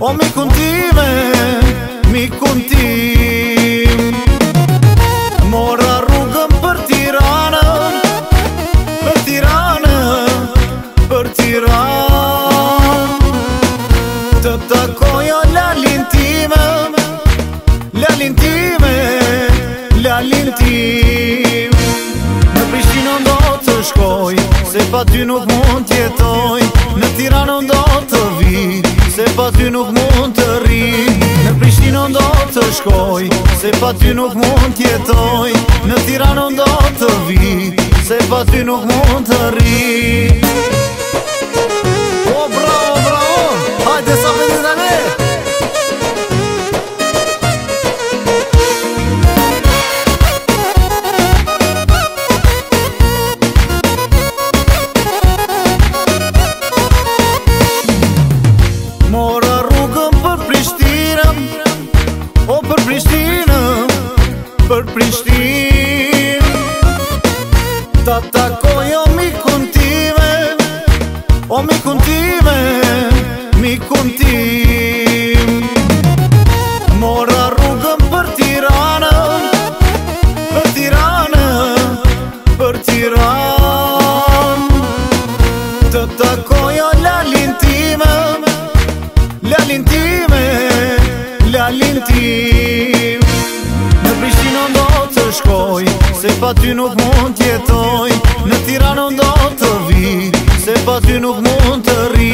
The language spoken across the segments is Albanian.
O mikun time, mikun tim. Mora rrugën për Tiranën, për Tiranën, për Tiranë. Të takoja lalin time, lalin time, lalin tim. Në Prishtinën do të shkoj, se pa ty nuk mund t'jetoj. Në Tiranën do të vi, se pa ty nuk mund të ri. Në Prishtinën do të shkoj, se pa ty nuk mund t'jetoj. Në Tiranën do të vi, se pa ty nuk mund të ri. O bravo, bravo, hajde sa vete tani. Mora rrugën për Prishtinën, o për Prishtinën, për Prishtinë. Ta takojo mikun time, o mikun time, mikun tim. Mora rrugën për Tiranën, për Tiranën, për Tiranë. Të takojo lalin time, lalin time, lalin tim. Në Prishtinën do të shkoj, se pa ty nuk mund t'jetoj. Në Tiranën do të vi, se pa ty nuk mund të ri.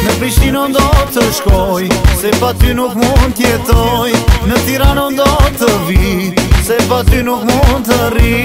Në Prishtinën do të shkoj, se pa ty nuk mund t'jetoj. Në Tiranën do të vi, se pa ty nuk mund të ri.